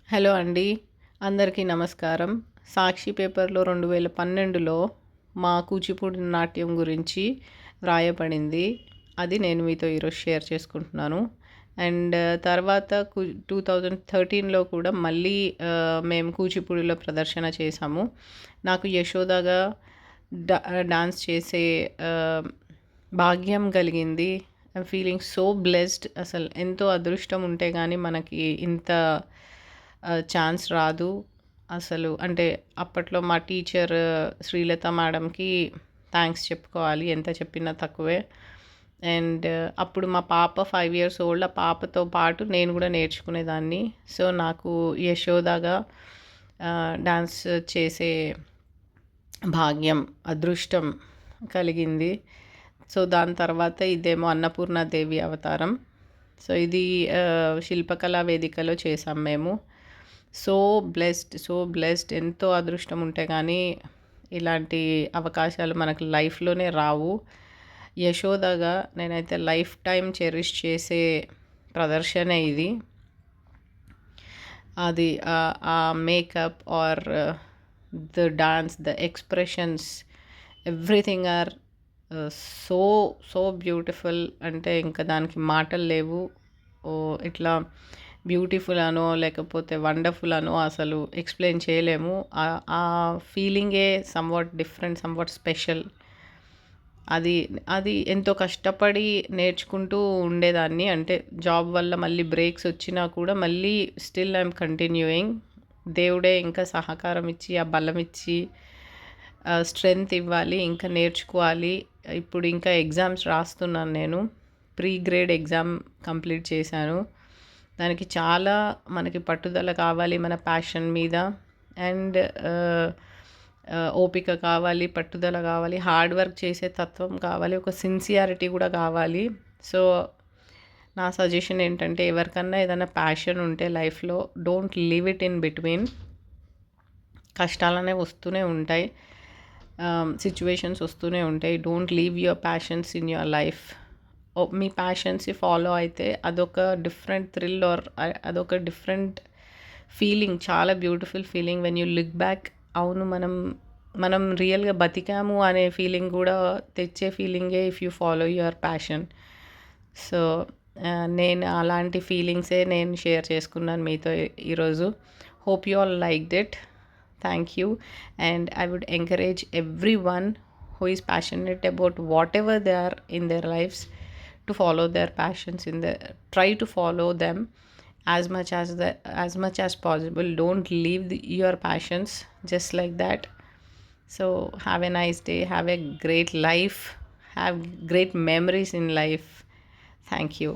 Hello అండి. అందరికీ నమస్కారం. సాక్షి పేపర్‌లో 2012లో మా కూచిపూడి నాట్యం గురించి వ్రాయబడింది. అది నేను మీతో ఈరోజు షేర్ చేసుకుంటున్నాను. అండ్ తర్వాత 2013లో కూడా మళ్ళీ మేము కూచిపూడిలో ప్రదర్శన చేశాము. నాకు యశోదగా డా డాన్స్ చేసే ఆహ్, భాగ్యం కలిగింది. I'm feeling so blessed. అసలు ఎంతో అదృష్టం ఉంటే గానీ మనకి ఇంత ఛాన్స్ రాదు. అసలు అంటే అప్పట్లో మా టీచర్ శ్రీలత మేడంకి థాంక్స్ చెప్పుకోవాలి. ఎంత చెప్పినా తక్కువే. అండ్ అప్పుడు మా పాప 5 ఇయర్స్ ఓల్డ్. ఆ పాపతో పాటు నేను గూడా నేర్చుకునేదాన్ని. సో, నాకు యశోదగా డాన్స్ చేసే భాగ్యం, అదృష్టం కలిగింది. సో, దాని తర్వాత ఇదేమో అన్నపూర్ణాదేవి అవతారం. సో, ఇది శిల్పకళా వేదికలో చేశాం మేము. So blessed, so blessed. ఎంతో అదృష్టం ఉంటే గానీ ఇలాంటి అవకాశాలు మనకు లైఫ్‌లోనే రావు. యశోదగా నేనైతే లైఫ్ టైమ్ చెరిష్ చేసే ప్రదర్శనే ఇది. అది ఆ makeup or the dance, the expressions, everything are so, so beautiful. అంటే ఇంక దానికి మాటలు లేవు. ఓహ్! ఇట్లా బ్యూటిఫుల్ అనో, లేకపోతే వండర్‌ఫుల్ అనో అసలు ఎక్స్‌ప్లెయిన్ చేయలేము. ఆ ఫీలింగే సమ్‌వాట్ డిఫరెంట్, సమ్‌వాట్ స్పెషల్. అది అది ఎంతో కష్టపడి నేర్చుకుంటూ ఉండేదాన్ని. అంటే జాబ్ వల్ల మళ్ళీ బ్రేక్స్ వచ్చినా కూడా మళ్ళీ స్టిల్ ఐయామ్ కంటిన్యూయింగ్. దేవుడే ఇంకా సహకారం ఇచ్చి, ఆ బలం ఇచ్చి, స్ట్రెంత్ ఇవ్వాలి. ఇంకా నేర్చుకోవాలి. ఇప్పుడు ఇంకా ఎగ్జామ్స్ రాస్తున్నాను నేను. ప్రీ గ్రేడ్ ఎగ్జామ్ కంప్లీట్ చేశాను. దానికి చాలా మనకి పట్టుదల కావాలి మన ప్యాషన్ మీద. అండ్ ఓపిక కావాలి, పట్టుదల కావాలి, హార్డ్ వర్క్ చేసే తత్వం కావాలి, ఒక సిన్సియారిటీ కూడా కావాలి. సో, నా సజెషన్ ఏంటంటే ఎవరికన్నా ఏదైనా ప్యాషన్ ఉంటే లైఫ్‌లో don't leave it in between. కష్టాలనేవి వస్తూనే ఉంటాయి. సిట్యుయేషన్స్ వస్తూనే ఉంటాయి. Don't leave your passions in your life. మీ ప్యాషన్స్‌ని ఫాలో అయితే అదొక డిఫరెంట్ థ్రిల్ ఆర్ అదొక డిఫరెంట్ ఫీలింగ్. చాలా beautiful feeling when you look back. అవును, మనం రియల్‌గా బతికాము అనే ఫీలింగ్ గూడా తెచ్చే ఫీలింగే if you follow your passion. So, నేను అలాంటి ఫీలింగ్సే నేను షేర్ చేసుకున్నాను మీతో ఈరోజు. Hope you all liked it. Thank you. And I would encourage everyone who is passionate about whatever they are in their lives to follow their passions, try to follow them as much as possible. Don't leave your passions just like that. So have a nice day, have a great life, have great memories in life. Thank you.